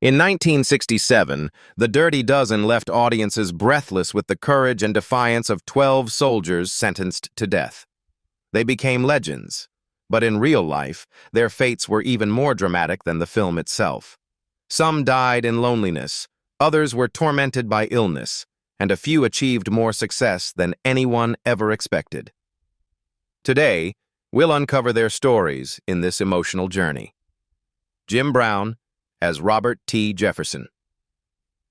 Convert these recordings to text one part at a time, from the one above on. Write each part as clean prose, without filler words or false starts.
In 1967, The Dirty Dozen left audiences breathless with the courage and defiance of 12 soldiers sentenced to death. They became legends, but in real life, their fates were even more dramatic than the film itself. Some died in loneliness, others were tormented by illness, and a few achieved more success than anyone ever expected. Today, we'll uncover their stories in this emotional journey. Jim Brown as Robert T. Jefferson.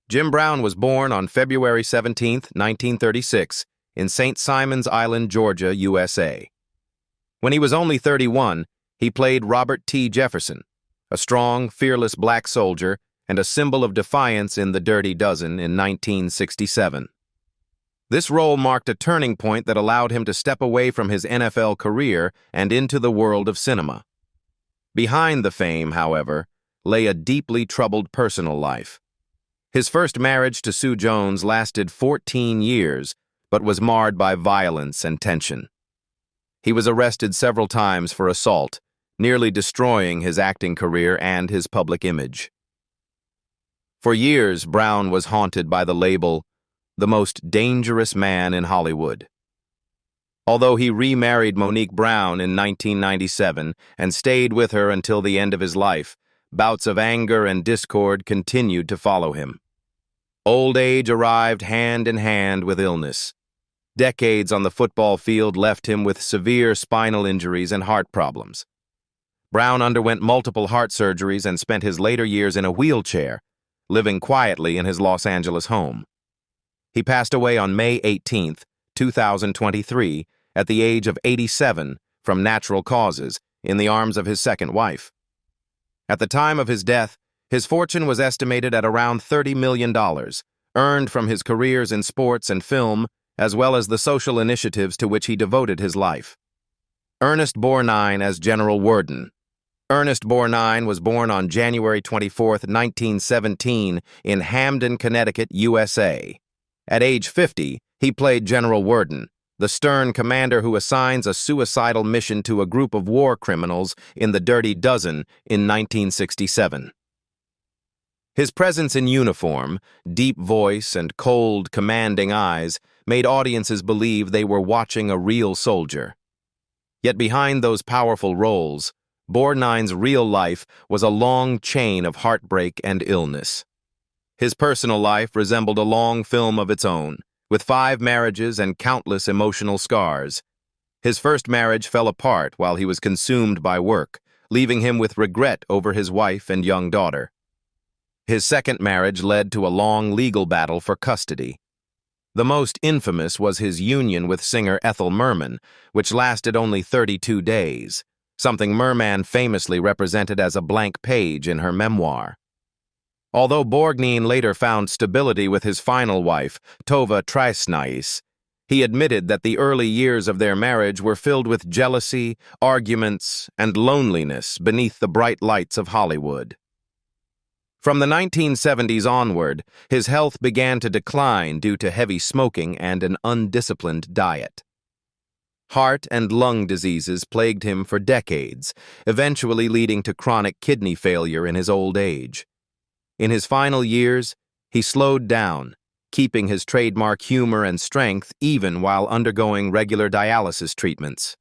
Jim Brown was born on February 17, 1936, in St. Simons Island, Georgia, USA. When he was only 31, he played Robert T. Jefferson, a strong, fearless black soldier and a symbol of defiance in The Dirty Dozen in 1967. This role marked a turning point that allowed him to step away from his NFL career and into the world of cinema. Behind the fame, however, lay a deeply troubled personal life. His first marriage to Sue Jones lasted 14 years, but was marred by violence and tension. He was arrested several times for assault, nearly destroying his acting career and his public image. For years, Brown was haunted by the label, the most dangerous man in Hollywood. Although he remarried Monique Brown in 1997 and stayed with her until the end of his life, bouts of anger and discord continued to follow him. Old age arrived hand in hand with illness. Decades on the football field left him with severe spinal injuries and heart problems. Brown underwent multiple heart surgeries and spent his later years in a wheelchair, living quietly in his Los Angeles home. He passed away on May 18, 2023, at the age of 87 from natural causes in the arms of his second wife. At the time of his death, his fortune was estimated at around $30 million, earned from his careers in sports and film, as well as the social initiatives to which he devoted his life. Ernest Borgnine as General Worden. Ernest Borgnine was born on January 24, 1917, in Hamden, Connecticut, USA. At age 50, he played General Worden, the stern commander who assigns a suicidal mission to a group of war criminals in The Dirty Dozen in 1967. His presence in uniform, deep voice, and cold, commanding eyes made audiences believe they were watching a real soldier. Yet behind those powerful roles, Borgnine's real life was a long chain of heartbreak and illness. His personal life resembled a long film of its own, with 5 marriages and countless emotional scars. His first marriage fell apart while he was consumed by work, leaving him with regret over his wife and young daughter. His second marriage led to a long legal battle for custody. The most infamous was his union with singer Ethel Merman, which lasted only 32 days, something Merman famously represented as a blank page in her memoir. Although Borgnine later found stability with his final wife, Tova Trisnais, he admitted that the early years of their marriage were filled with jealousy, arguments, and loneliness beneath the bright lights of Hollywood. From the 1970s onward, his health began to decline due to heavy smoking and an undisciplined diet. Heart and lung diseases plagued him for decades, eventually leading to chronic kidney failure in his old age. In his final years, he slowed down, keeping his trademark humor and strength even while undergoing regular dialysis treatments.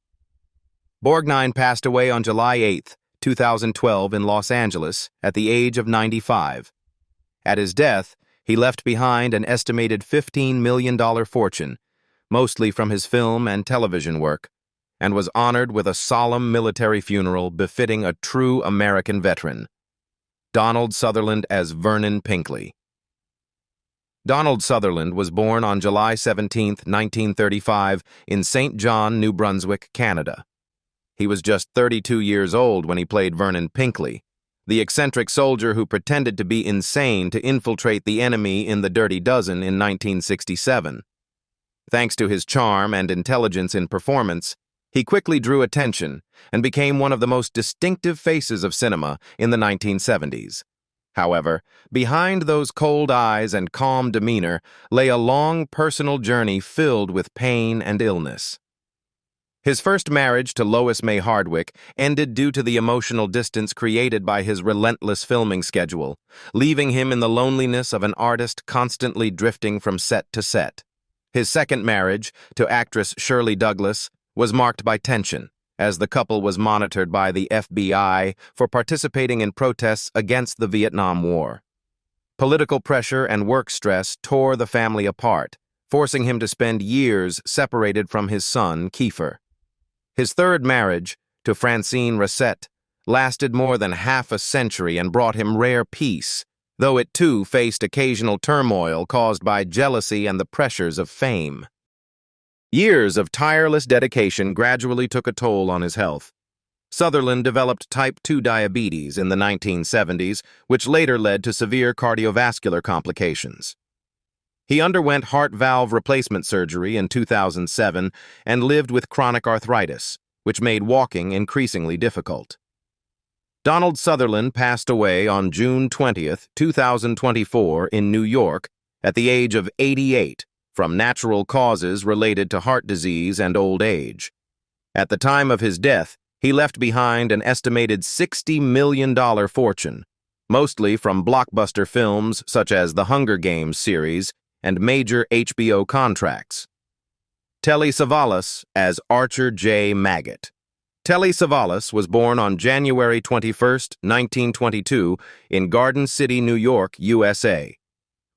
Borgnine passed away on July 8, 2012 in Los Angeles at the age of 95. At his death, he left behind an estimated $15 million fortune, mostly from his film and television work, and was honored with a solemn military funeral befitting a true American veteran. Donald Sutherland as Vernon Pinkley. Donald Sutherland was born on July 17, 1935, in St. John, New Brunswick, Canada. He was just 32 years old when he played Vernon Pinkley, the eccentric soldier who pretended to be insane to infiltrate the enemy in The Dirty Dozen in 1967. Thanks to his charm and intelligence in performance, he quickly drew attention and became one of the most distinctive faces of cinema in the 1970s. However, behind those cold eyes and calm demeanor lay a long personal journey filled with pain and illness. His first marriage to Lois May Hardwick ended due to the emotional distance created by his relentless filming schedule, leaving him in the loneliness of an artist constantly drifting from set to set. His second marriage, to actress Shirley Douglas, was marked by tension, as the couple was monitored by the FBI for participating in protests against the Vietnam War. Political pressure and work stress tore the family apart, forcing him to spend years separated from his son, Kiefer. His third marriage, to Francine Racette, lasted more than half a century and brought him rare peace, though it too faced occasional turmoil caused by jealousy and the pressures of fame. Years of tireless dedication gradually took a toll on his health. Sutherland developed type 2 diabetes in the 1970s, which later led to severe cardiovascular complications. He underwent heart valve replacement surgery in 2007 and lived with chronic arthritis, which made walking increasingly difficult. Donald Sutherland passed away on June 20, 2024, in New York at the age of 88 from natural causes related to heart disease and old age. At the time of his death, he left behind an estimated $60 million fortune, mostly from blockbuster films such as the Hunger Games series and major HBO contracts. Telly Savalas as Archer J. Maggot. Telly Savalas was born on January 21, 1922, in Garden City, New York, USA.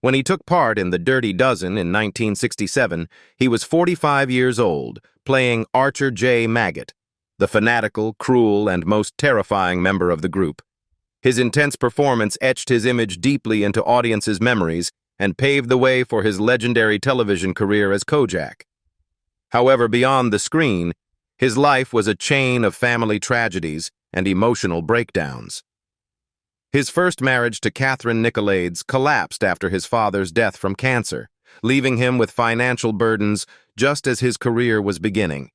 When he took part in The Dirty Dozen in 1967, he was 45 years old, playing Archer J. Maggot, the fanatical, cruel, and most terrifying member of the group. His intense performance etched his image deeply into audiences' memories and paved the way for his legendary television career as Kojak. However, beyond the screen, his life was a chain of family tragedies and emotional breakdowns. His first marriage to Catherine Nicolaides collapsed after his father's death from cancer, leaving him with financial burdens just as his career was beginning.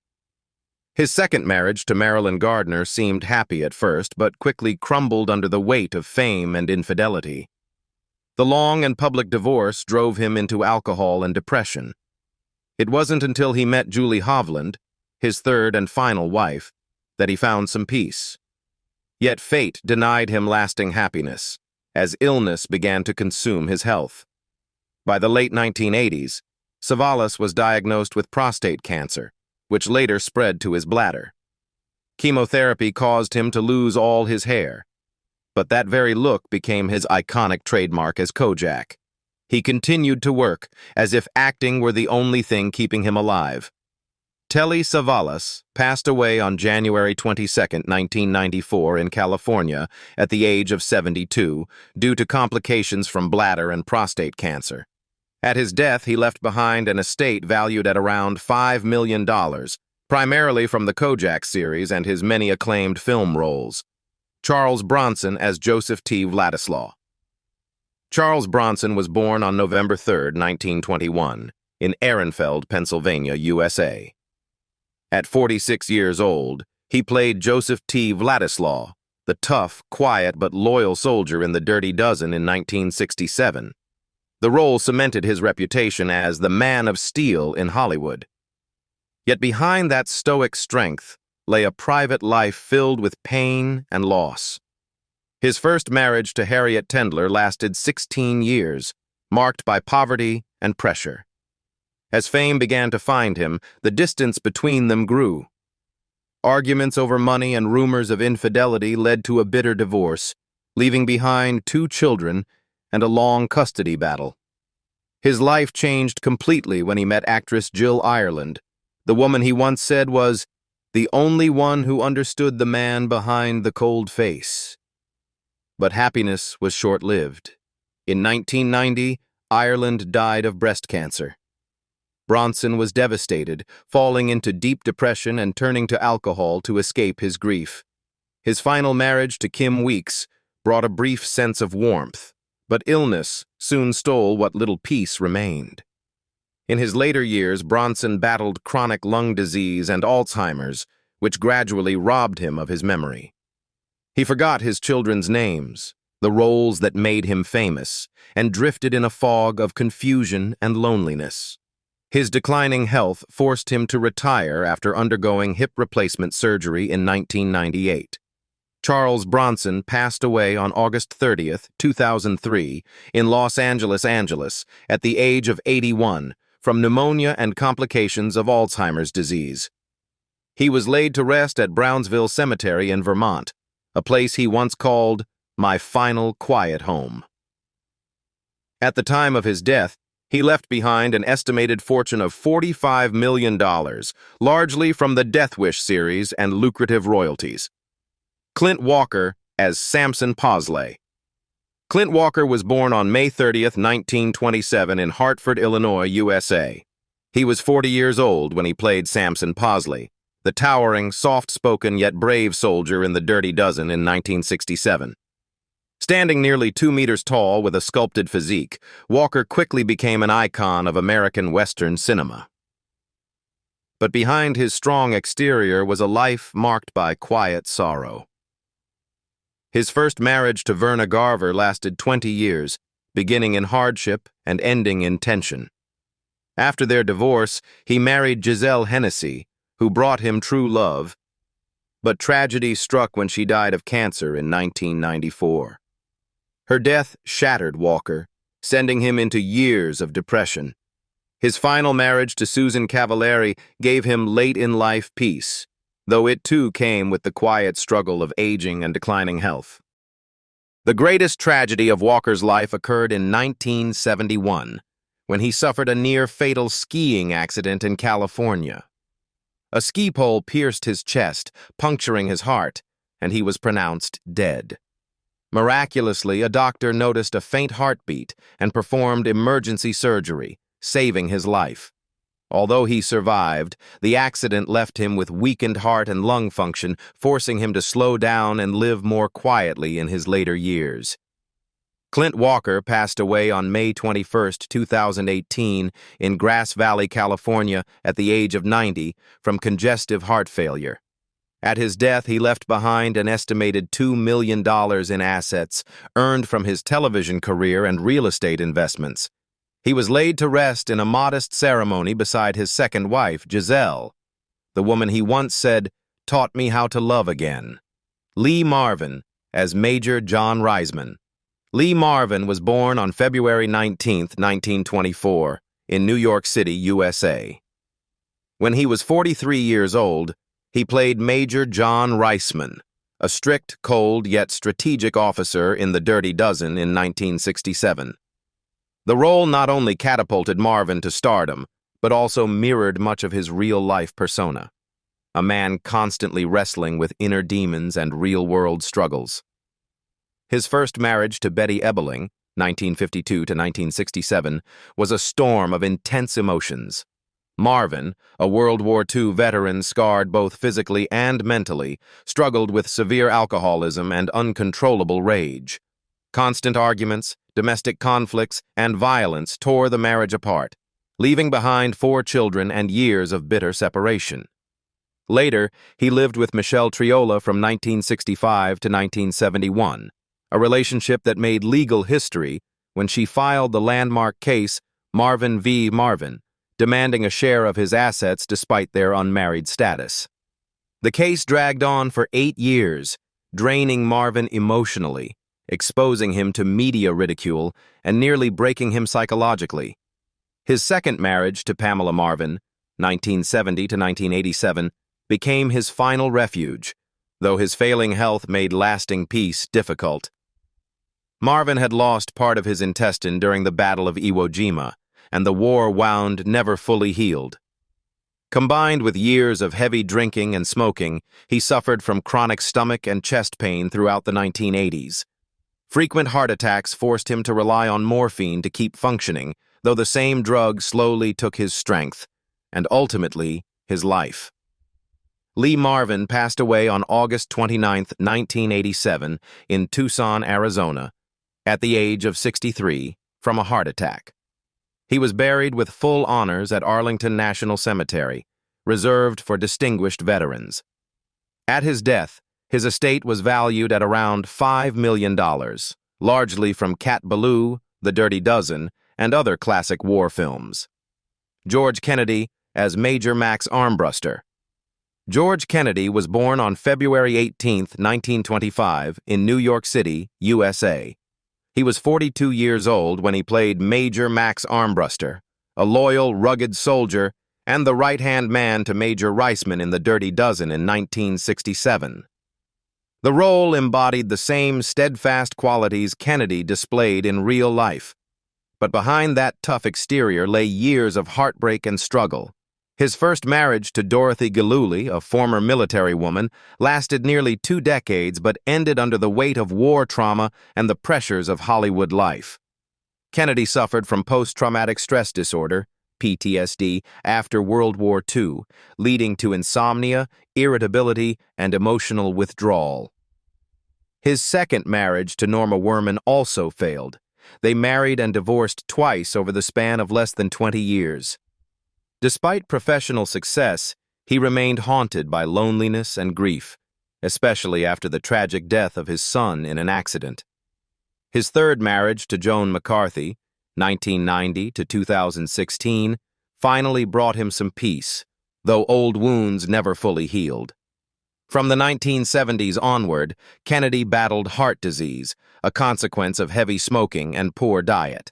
His second marriage to Marilyn Gardner seemed happy at first, but quickly crumbled under the weight of fame and infidelity. The long and public divorce drove him into alcohol and depression. It wasn't until he met Julie Hovland, his third and final wife, that he found some peace. Yet fate denied him lasting happiness, as illness began to consume his health. By the late 1980s, Savalas was diagnosed with prostate cancer, which later spread to his bladder. Chemotherapy caused him to lose all his hair, but that very look became his iconic trademark as Kojak. He continued to work, as if acting were the only thing keeping him alive. Telly Savalas passed away on January 22, 1994, in California at the age of 72 due to complications from bladder and prostate cancer. At his death, he left behind an estate valued at around $5 million, primarily from the Kojak series and his many acclaimed film roles. Charles Bronson as Joseph T. Vladislaw. Charles Bronson was born on November 3, 1921, in Ehrenfeld, Pennsylvania, USA. At 46 years old, he played Joseph T. Vladislaw, the tough, quiet, but loyal soldier in The Dirty Dozen in 1967. The role cemented his reputation as the Man of Steel in Hollywood. Yet behind that stoic strength lay a private life filled with pain and loss. His first marriage to Harriet Tendler lasted 16 years, marked by poverty and pressure. As fame began to find him, the distance between them grew. Arguments over money and rumors of infidelity led to a bitter divorce, leaving behind 2 children and a long custody battle. His life changed completely when he met actress Jill Ireland, the woman he once said was the only one who understood the man behind the cold face. But happiness was short-lived. In 1990, Ireland died of breast cancer. Bronson was devastated, falling into deep depression and turning to alcohol to escape his grief. His final marriage to Kim Weeks brought a brief sense of warmth, but illness soon stole what little peace remained. In his later years, Bronson battled chronic lung disease and Alzheimer's, which gradually robbed him of his memory. He forgot his children's names, the roles that made him famous, and drifted in a fog of confusion and loneliness. His declining health forced him to retire after undergoing hip replacement surgery in 1998. Charles Bronson passed away on August 30th, 2003, in Los Angeles, at the age of 81, from pneumonia and complications of Alzheimer's disease. He was laid to rest at Brownsville Cemetery in Vermont, a place he once called "my final quiet home." At the time of his death, he left behind an estimated fortune of $45 million, largely from the Death Wish series and lucrative royalties. Clint Walker as Samson Posley. Clint Walker was born on May 30th, 1927 in Hartford, Illinois, USA. He was 40 years old when he played Samson Posley, the towering, soft-spoken yet brave soldier in The Dirty Dozen in 1967. Standing nearly 2 meters tall with a sculpted physique, Walker quickly became an icon of American Western cinema. But behind his strong exterior was a life marked by quiet sorrow. His first marriage to Verna Garver lasted 20 years, beginning in hardship and ending in tension. After their divorce, he married Giselle Hennessy, who brought him true love, but tragedy struck when she died of cancer in 1994. Her death shattered Walker, sending him into years of depression. His final marriage to Susan Cavallari gave him late-in-life peace, though it too came with the quiet struggle of aging and declining health. The greatest tragedy of Walker's life occurred in 1971, when he suffered a near-fatal skiing accident in California. A ski pole pierced his chest, puncturing his heart, and he was pronounced dead. Miraculously, a doctor noticed a faint heartbeat and performed emergency surgery, saving his life. Although he survived, the accident left him with weakened heart and lung function, forcing him to slow down and live more quietly in his later years. Clint Walker passed away on May 21, 2018, in Grass Valley, California, at the age of 90, from congestive heart failure. At his death, he left behind an estimated $2 million in assets earned from his television career and real estate investments. He was laid to rest in a modest ceremony beside his second wife, Giselle, the woman he once said, "taught me how to love again." Lee Marvin as Major John Reisman. Lee Marvin was born on February 19, 1924, in New York City, USA. When he was 43 years old, he played Major John Reisman, a strict, cold, yet strategic officer in The Dirty Dozen in 1967. The role not only catapulted Marvin to stardom, but also mirrored much of his real-life persona, a man constantly wrestling with inner demons and real-world struggles. His first marriage to Betty Ebeling, 1952 to 1967, was a storm of intense emotions. Marvin, a World War II veteran scarred both physically and mentally, struggled with severe alcoholism and uncontrollable rage. Constant arguments, domestic conflicts, and violence tore the marriage apart, leaving behind 4 children and years of bitter separation. Later, he lived with Michelle Triola from 1965 to 1971, a relationship that made legal history when she filed the landmark case Marvin v. Marvin, demanding a share of his assets despite their unmarried status. The case dragged on for 8 years, draining Marvin emotionally, exposing him to media ridicule, and nearly breaking him psychologically. His second marriage to Pamela Marvin, 1970 to 1987, became his final refuge, though his failing health made lasting peace difficult. Marvin had lost part of his intestine during the Battle of Iwo Jima, and the war wound never fully healed. Combined with years of heavy drinking and smoking, he suffered from chronic stomach and chest pain throughout the 1980s. Frequent heart attacks forced him to rely on morphine to keep functioning, though the same drug slowly took his strength, and ultimately, his life. Lee Marvin passed away on August 29, 1987, in Tucson, Arizona, at the age of 63, from a heart attack. He was buried with full honors at Arlington National Cemetery, reserved for distinguished veterans. At his death, his estate was valued at around $5 million, largely from Cat Ballou, The Dirty Dozen, and other classic war films. George Kennedy as Major Max Armbruster. George Kennedy was born on February 18, 1925, in New York City, USA. He was 42 years old when he played Major Max Armbruster, a loyal, rugged soldier and the right-hand man to Major Reisman in The Dirty Dozen in 1967. The role embodied the same steadfast qualities Kennedy displayed in real life. But behind that tough exterior lay years of heartbreak and struggle. His first marriage to Dorothy Gillooly, a former military woman, lasted nearly 2 decades but ended under the weight of war trauma and the pressures of Hollywood life. Kennedy suffered from post-traumatic stress disorder, PTSD, after World War II, leading to insomnia, irritability, and emotional withdrawal. His second marriage to Norma Werman also failed. They married and divorced twice over the span of less than 20 years. Despite professional success, he remained haunted by loneliness and grief, especially after the tragic death of his son in an accident. His third marriage to Joan McCarthy, 1990 to 2016, finally brought him some peace, though old wounds never fully healed. From the 1970s onward, Kennedy battled heart disease, a consequence of heavy smoking and poor diet.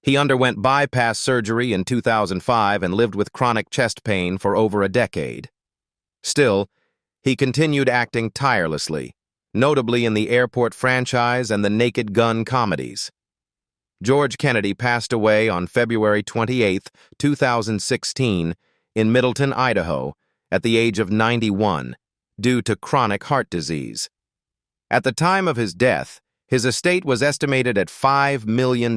He underwent bypass surgery in 2005 and lived with chronic chest pain for over a decade. Still, he continued acting tirelessly, notably in the Airport franchise and the Naked Gun comedies. George Kennedy passed away on February 28, 2016, in Middleton, Idaho, at the age of 91, due to chronic heart disease. At the time of his death, his estate was estimated at $5 million,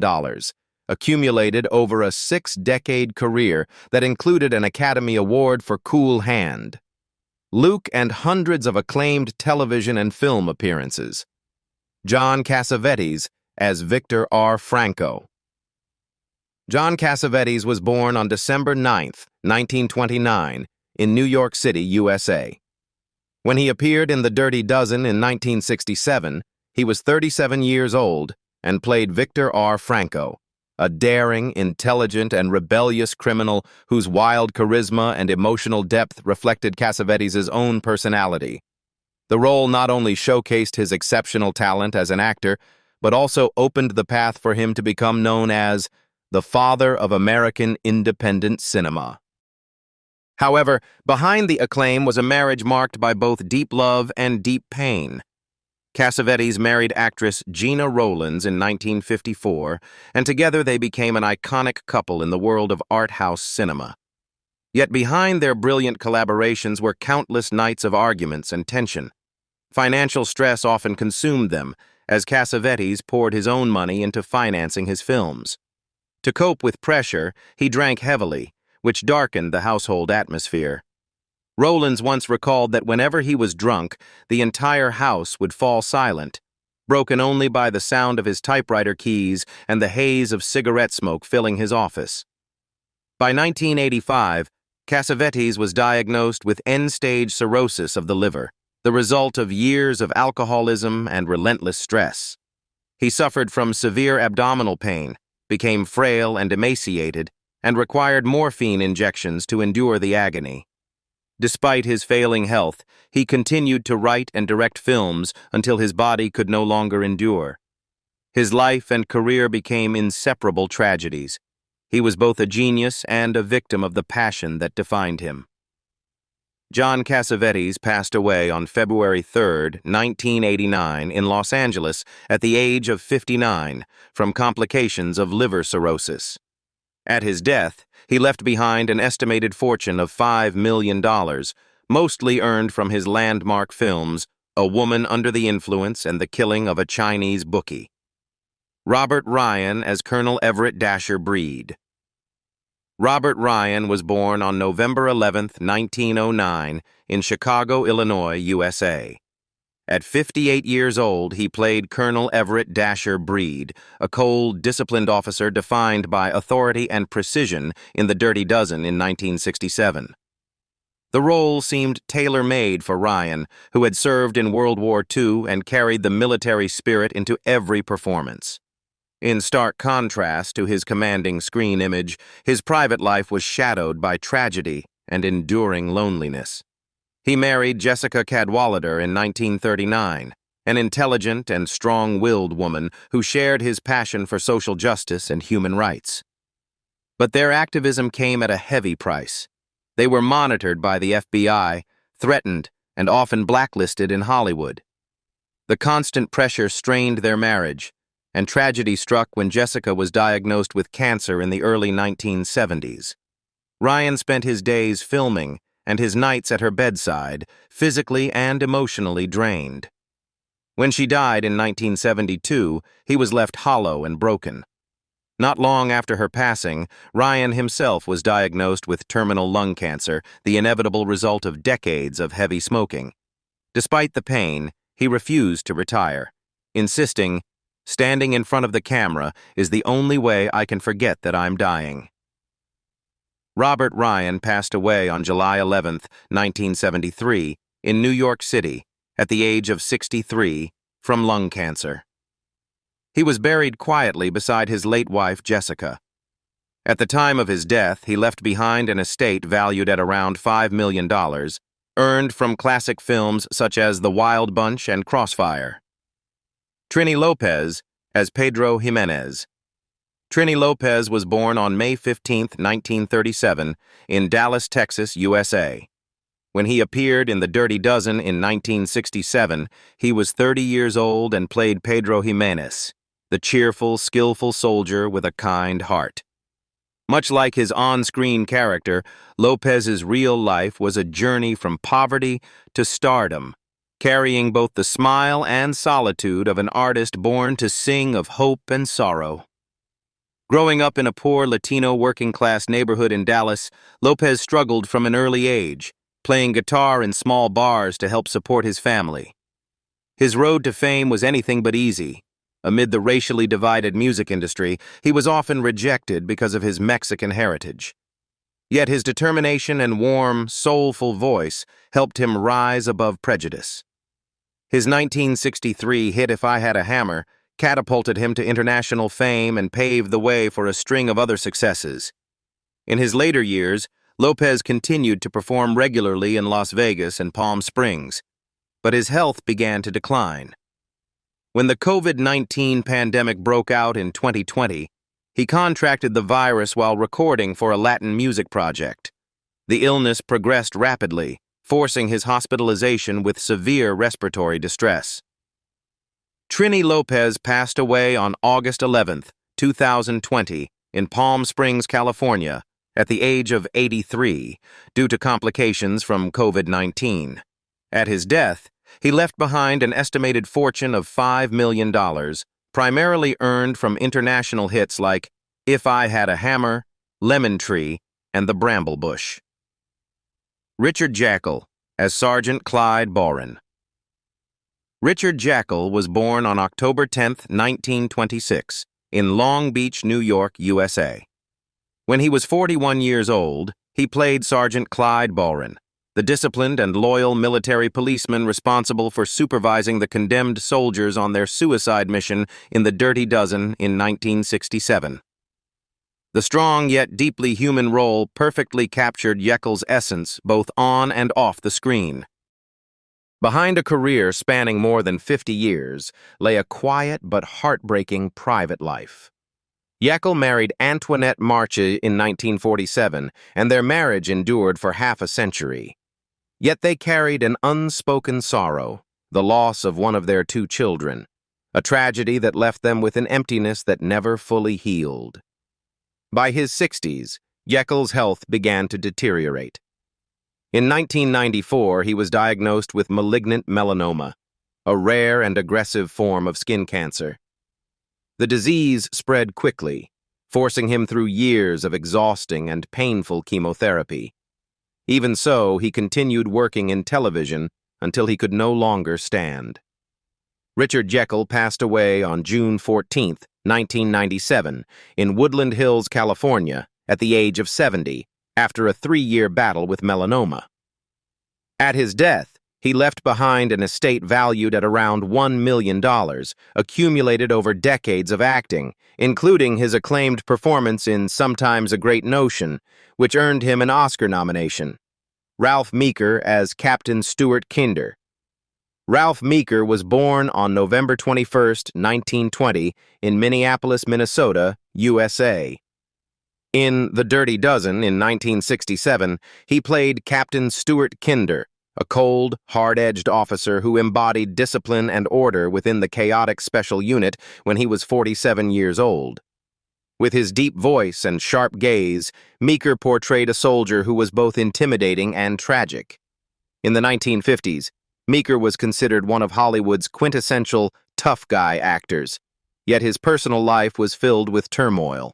accumulated over a 6-decade career that included an Academy Award for Cool Hand, Luke, and hundreds of acclaimed television and film appearances. John Cassavetes as Victor R. Franco. John Cassavetes was born on December 9, 1929, in New York City, USA. When he appeared in The Dirty Dozen in 1967, he was 37 years old and played Victor R. Franco, a daring, intelligent, and rebellious criminal whose wild charisma and emotional depth reflected Cassavetes' own personality. The role not only showcased his exceptional talent as an actor, but also opened the path for him to become known as the father of American independent cinema. However, behind the acclaim was a marriage marked by both deep love and deep pain. Cassavetes married actress Gena Rowlands in 1954, and together they became an iconic couple in the world of art house cinema. Yet behind their brilliant collaborations were countless nights of arguments and tension. Financial stress often consumed them, as Cassavetes poured his own money into financing his films. To cope with pressure, he drank heavily, which darkened the household atmosphere. Rowlands once recalled that whenever he was drunk, the entire house would fall silent, broken only by the sound of his typewriter keys and the haze of cigarette smoke filling his office. By 1985, Cassavetes was diagnosed with end-stage cirrhosis of the liver, the result of years of alcoholism and relentless stress. He suffered from severe abdominal pain, became frail and emaciated, and required morphine injections to endure the agony. Despite his failing health, he continued to write and direct films until his body could no longer endure. His life and career became inseparable tragedies. He was both a genius and a victim of the passion that defined him. John Cassavetes passed away on February 3, 1989, in Los Angeles at the age of 59 from complications of liver cirrhosis. At his death, he left behind an estimated fortune of $5 million, mostly earned from his landmark films, A Woman Under the Influence and The Killing of a Chinese Bookie. Robert Ryan as Colonel Everett Dasher Breed. Robert Ryan was born on November 11, 1909, in Chicago, Illinois, USA. At 58 years old, he played Colonel Everett Dasher Breed, a cold, disciplined officer defined by authority and precision in The Dirty Dozen in 1967. The role seemed tailor-made for Ryan, who had served in World War II and carried the military spirit into every performance. In stark contrast to his commanding screen image, his private life was shadowed by tragedy and enduring loneliness. He married Jessica Cadwallader in 1939, an intelligent and strong-willed woman who shared his passion for social justice and human rights. But their activism came at a heavy price. They were monitored by the FBI, threatened, and often blacklisted in Hollywood. The constant pressure strained their marriage, and tragedy struck when Jessica was diagnosed with cancer in the early 1970s. Ryan spent his days filming and his nights at her bedside, physically and emotionally drained. When she died in 1972, he was left hollow and broken. Not long after her passing, Ryan himself was diagnosed with terminal lung cancer, the inevitable result of decades of heavy smoking. Despite the pain, he refused to retire, insisting, "Standing in front of the camera is the only way I can forget that I'm dying." Robert Ryan passed away on July 11, 1973, in New York City, at the age of 63, from lung cancer. He was buried quietly beside his late wife, Jessica. At the time of his death, he left behind an estate valued at around $5 million, earned from classic films such as The Wild Bunch and Crossfire. Trini Lopez as Pedro Jimenez. Trini Lopez was born on May 15, 1937, in Dallas, Texas, USA. When he appeared in The Dirty Dozen in 1967, he was 30 years old and played Pedro Jimenez, the cheerful, skillful soldier with a kind heart. Much like his on-screen character, Lopez's real life was a journey from poverty to stardom, carrying both the smile and solitude of an artist born to sing of hope and sorrow. Growing up in a poor Latino working-class neighborhood in Dallas, Lopez struggled from an early age, playing guitar in small bars to help support his family. His road to fame was anything but easy. Amid the racially divided music industry, he was often rejected because of his Mexican heritage. Yet his determination and warm, soulful voice helped him rise above prejudice. His 1963 hit If I Had a Hammer catapulted him to international fame and paved the way for a string of other successes. In his later years, Lopez continued to perform regularly in Las Vegas and Palm Springs, but his health began to decline. When the COVID-19 pandemic broke out in 2020, he contracted the virus while recording for a Latin music project. The illness progressed rapidly, forcing his hospitalization with severe respiratory distress. Trini Lopez passed away on August 11, 2020, in Palm Springs, California, at the age of 83, due to complications from COVID-19. At his death, he left behind an estimated fortune of $5 million, primarily earned from international hits like If I Had a Hammer, Lemon Tree, and The Bramble Bush. Richard Jaeckel as Sergeant Clyde Boren. Richard Jaeckel was born on October 10, 1926, in Long Beach, New York, USA. When he was 41 years old, he played Sergeant Clyde Boren, the disciplined and loyal military policeman responsible for supervising the condemned soldiers on their suicide mission in The Dirty Dozen in 1967. The strong yet deeply human role perfectly captured Jaeckel's essence both on and off the screen. Behind a career spanning more than 50 years lay a quiet but heartbreaking private life. Jaeckel married Antoinette Marche in 1947, and their marriage endured for half a century. Yet they carried an unspoken sorrow, the loss of one of their two children, a tragedy that left them with an emptiness that never fully healed. By his 60s, Jaeckel's health began to deteriorate. In 1994, he was diagnosed with malignant melanoma, a rare and aggressive form of skin cancer. The disease spread quickly, forcing him through years of exhausting and painful chemotherapy. Even so, he continued working in television until he could no longer stand. Richard Jaeckel passed away on June 14, 1997, in Woodland Hills, California, at the age of 70, after a 3-year battle with melanoma. At his death, He left behind an estate valued at around $1 million, accumulated over decades of acting, including his acclaimed performance in Sometimes a Great Notion, which earned him an Oscar nomination. Ralph Meeker as Captain Stuart Kinder. Ralph Meeker was born on November 21, 1920, in Minneapolis, Minnesota, USA. In The Dirty Dozen in 1967, he played Captain Stuart Kinder, a cold, hard-edged officer who embodied discipline and order within the chaotic special unit when he was 47 years old. With his deep voice and sharp gaze, Meeker portrayed a soldier who was both intimidating and tragic. In the 1950s, Meeker was considered one of Hollywood's quintessential tough guy actors, yet his personal life was filled with turmoil.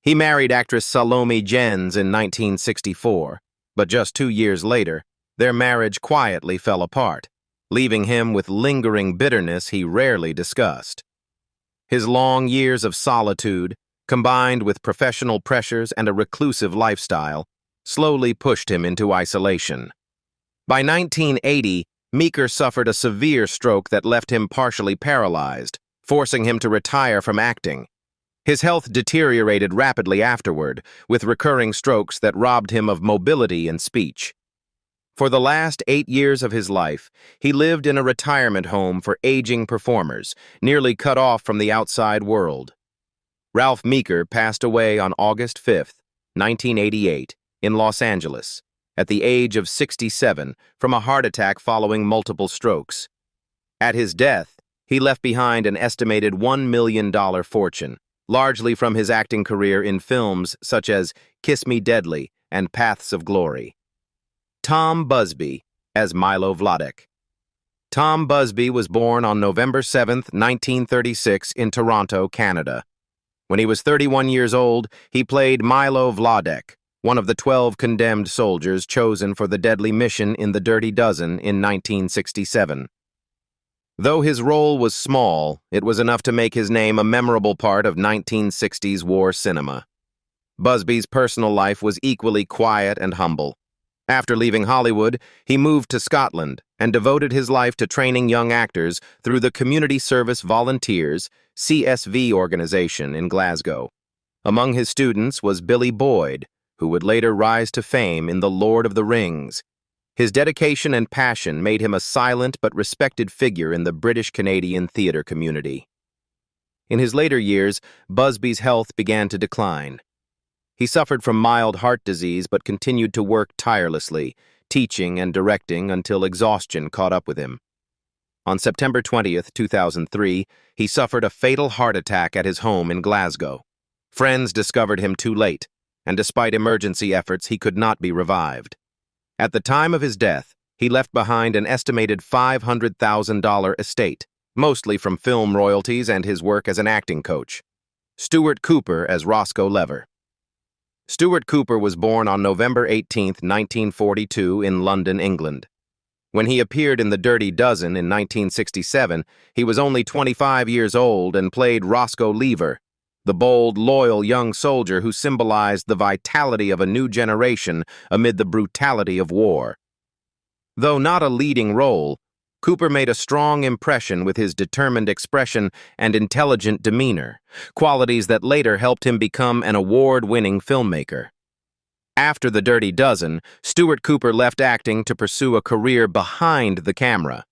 He married actress Salome Jens in 1964, but just 2 years later, their marriage quietly fell apart, leaving him with lingering bitterness he rarely discussed. His long years of solitude, combined with professional pressures and a reclusive lifestyle, slowly pushed him into isolation. By 1980, Meeker suffered a severe stroke that left him partially paralyzed, forcing him to retire from acting. His health deteriorated rapidly afterward, with recurring strokes that robbed him of mobility and speech. For the last 8 years of his life, he lived in a retirement home for aging performers, nearly cut off from the outside world. Ralph Meeker passed away on August 5, 1988, in Los Angeles, at the age of 67, from a heart attack following multiple strokes. At his death, he left behind an estimated $1 million fortune, largely from his acting career in films such as Kiss Me Deadly and Paths of Glory. Tom Busby as Milo Vladek. Tom Busby was born on November 7, 1936, in Toronto, Canada. When he was 31 years old, he played Milo Vladek, one of the 12 condemned soldiers chosen for the deadly mission in The Dirty Dozen in 1967. Though his role was small, it was enough to make his name a memorable part of 1960s war cinema. Busby's personal life was equally quiet and humble. After leaving Hollywood, he moved to Scotland and devoted his life to training young actors through the Community Service Volunteers (CSV) organization in Glasgow. Among his students was Billy Boyd, who would later rise to fame in The Lord of the Rings. His dedication and passion made him a silent but respected figure in the British-Canadian theater community. In his later years, Busby's health began to decline. He suffered from mild heart disease but continued to work tirelessly, teaching and directing until exhaustion caught up with him. On September 20, 2003, he suffered a fatal heart attack at his home in Glasgow. Friends discovered him too late, and despite emergency efforts, he could not be revived. At the time of his death, he left behind an estimated $500,000 estate, mostly from film royalties and his work as an acting coach. Stuart Cooper as Roscoe Lever. Stuart Cooper was born on November 18, 1942, in London, England. When he appeared in The Dirty Dozen in 1967, he was only 25 years old and played Roscoe Lever, the bold, loyal young soldier who symbolized the vitality of a new generation amid the brutality of war. Though not a leading role, Cooper made a strong impression with his determined expression and intelligent demeanor, qualities that later helped him become an award-winning filmmaker. After The Dirty Dozen, Stuart Cooper left acting to pursue a career behind the camera.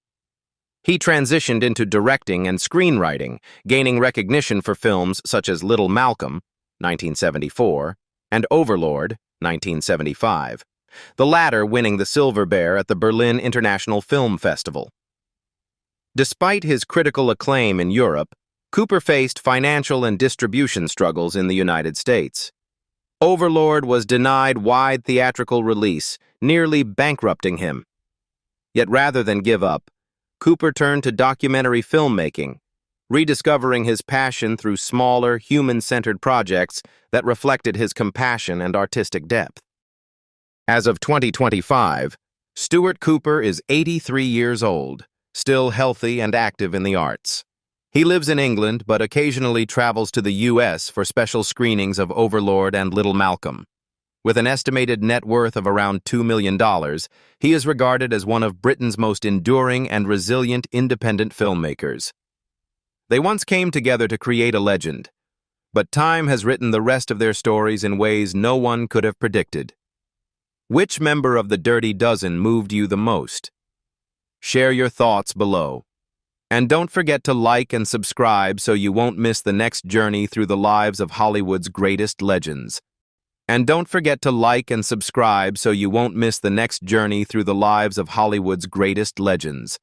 He transitioned into directing and screenwriting, gaining recognition for films such as Little Malcolm, 1974, and Overlord, 1975, the latter winning the Silver Bear at the Berlin International Film Festival. Despite his critical acclaim in Europe, Cooper faced financial and distribution struggles in the United States. Overlord was denied wide theatrical release, nearly bankrupting him. Yet rather than give up, Cooper turned to documentary filmmaking, rediscovering his passion through smaller, human-centered projects that reflected his compassion and artistic depth. As of 2025, Stuart Cooper is 83 years old, still healthy and active in the arts. He lives in England but occasionally travels to the U.S. for special screenings of Overlord and Little Malcolm. With an estimated net worth of around $2 million, he is regarded as one of Britain's most enduring and resilient independent filmmakers. They once came together to create a legend, but time has written the rest of their stories in ways no one could have predicted. Which member of the Dirty Dozen moved you the most? Share your thoughts below. And don't forget to like and subscribe so you won't miss the next journey through the lives of Hollywood's greatest legends. And don't forget to like and subscribe so you won't miss the next journey through the lives of Hollywood's greatest legends.